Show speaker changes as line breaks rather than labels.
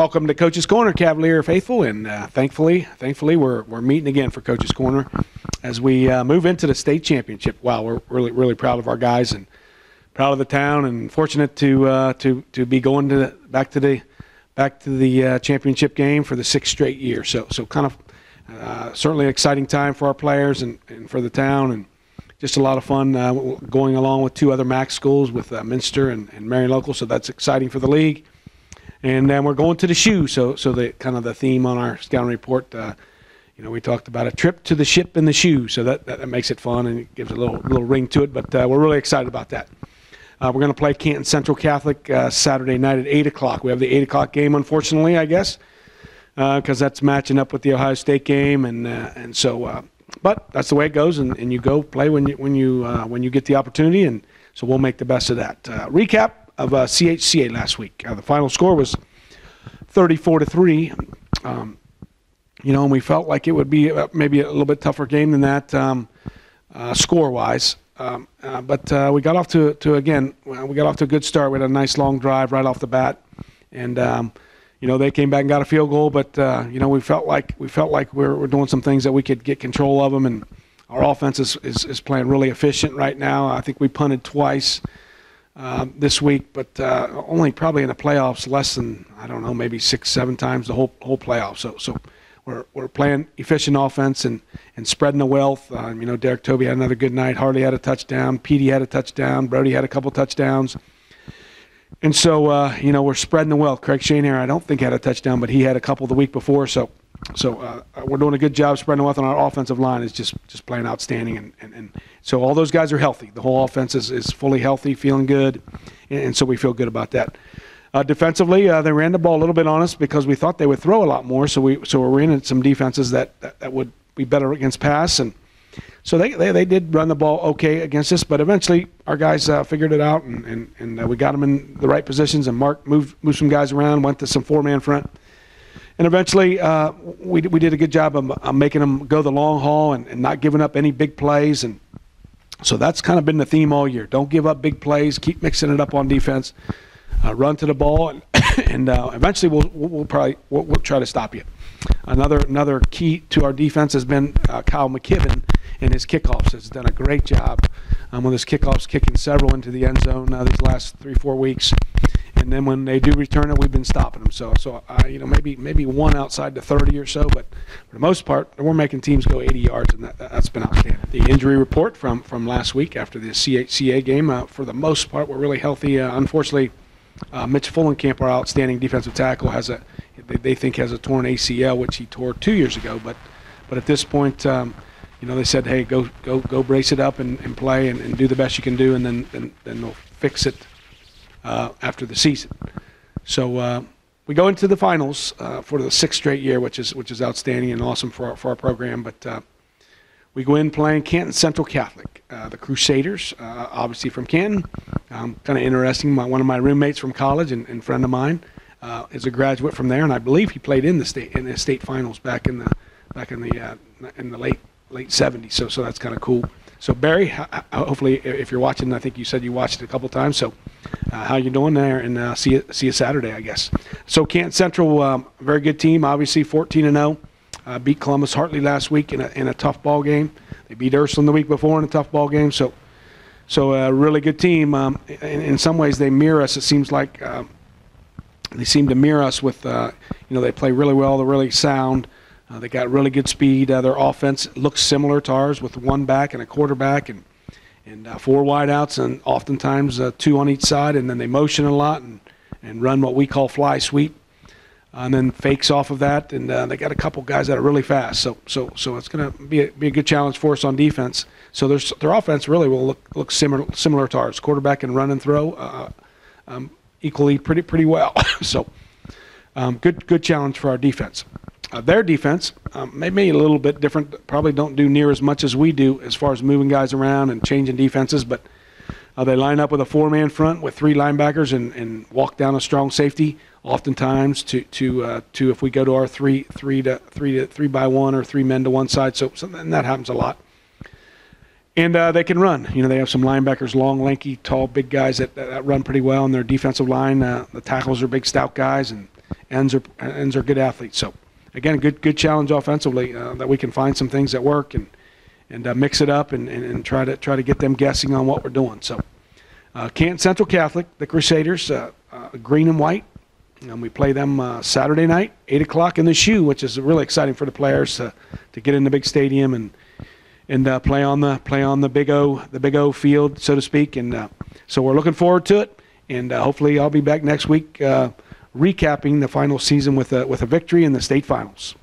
welcome to Coach's Corner, Cavalier faithful, and thankfully we're meeting again for Coach's Corner as we move into the state championship. Wow, we're really proud of our guys and proud of the town, and fortunate to be going back to the championship game for the 6th straight year. So kind of certainly an exciting time for our players and for the town, and just a lot of fun going along with 2 other MAC schools with Minster and Marion Local. So that's exciting for the league. And then we're going to the shoe. So the kind of the theme on our scouting report, we talked about a trip to the ship in the shoe. So that makes it fun and it gives a little ring to it. But we're really excited about that. We're going to play Canton Central Catholic Saturday night at 8 o'clock. We have the 8 o'clock game, unfortunately, I guess, because that's matching up with the Ohio State game, and so. But that's the way it goes, and you go play when you get the opportunity, and so we'll make the best of that. Recap of CHCA last week. The final score was 34-3. And we felt like it would be maybe a little bit tougher game than that score-wise. But we got off to a good start. We had a nice long drive right off the bat, and they came back and got a field goal. But we felt like we're doing some things that we could get control of them, and our offense is playing really efficient right now. I think we punted twice this week, but only probably in the playoffs less than, I don't know, maybe 6-7 times the whole playoff. So we're playing efficient offense and spreading the wealth. Derek Toby had another good night. Harley had a touchdown. Petey had a touchdown. Brody had a couple touchdowns. And so, we're spreading the wealth. Craig Shanehair, I don't think had a touchdown, but he had a couple the week before. So we're doing a good job spreading the wealth, and our offensive line is just playing outstanding. And so all those guys are healthy. The whole offense is fully healthy, feeling good, and so we feel good about that. Defensively, they ran the ball a little bit on us because we thought they would throw a lot more. So we're in some defenses that would be better against pass, and so they did run the ball okay against us. But eventually our guys figured it out, and we got them in the right positions. And Mark moved some guys around, went to some 4-man front, and eventually we did a good job of making them go the long haul and not giving up any big plays. And so that's kind of been the theme all year. Don't give up big plays. Keep mixing it up on defense. Run to the ball, and eventually we'll try to stop you. Another key to our defense has been Kyle McKibben and his kickoffs. Has done a great job with his kickoffs, kicking several into the end zone these last 3-4 weeks. And then when they do return it, we've been stopping them. So maybe one outside the 30 or so, but for the most part, we're making teams go 80 yards, and that's been outstanding. The injury report from last week after the CHCA game, for the most part, we're really healthy. Unfortunately, Mitch Fullenkamp, our outstanding defensive tackle, they think has a torn ACL, which he tore 2 years ago. But at this point, they said, hey, go brace it up and play and do the best you can do, and then they'll fix it after the season. So we go into the finals for the 6th straight year, which is outstanding and awesome for our program. But we go in playing Canton Central Catholic, the Crusaders, obviously from Canton. Kind of interesting. One of my roommates from college and friend of mine is a graduate from there, and I believe he played in the state finals back in the late 70s. So that's kind of cool. So Barry, hopefully if you're watching, I think you said you watched it a couple times. So how you doing there? And see you Saturday, I guess. So Canton Central, very good team, obviously 14-0. Beat Columbus Hartley last week in a tough ball game. They beat Ursuline the week before in a tough ball game. So a really good team. In some ways, they mirror us. It seems like they seem to mirror us with, they play really well. They're really sound. They got really good speed. Their offense looks similar to ours with one back and a quarterback and 4 wideouts, and oftentimes 2 on each side. And then they motion a lot and run what we call fly sweep. And then fakes off of that, and they got a couple guys that are really fast. So it's going to be a good challenge for us on defense. So their offense really will look similar to ours. Quarterback and run and throw equally pretty well. So good challenge for our defense. Their defense maybe a little bit different. Probably don't do near as much as we do as far as moving guys around and changing defenses, but they line up with a 4-man front with 3 linebackers and walk down a strong safety. Oftentimes, to if we go to our 3-by-1 or 3 men to one side, so and that happens a lot. And they can run. They have some linebackers, long, lanky, tall, big guys that run pretty well. And their defensive line, the tackles are big, stout guys, and ends are good athletes. So again, good challenge offensively, that we can find some things that work and mix it up and try to get them guessing on what we're doing. So Canton Central Catholic, the Crusaders, green and white. And we play them Saturday night, 8 o'clock in the Shoe, which is really exciting for the players to get in the big stadium and play on the Big O field, so to speak. And so we're looking forward to it. And hopefully I'll be back next week recapping the final season with a victory in the state finals.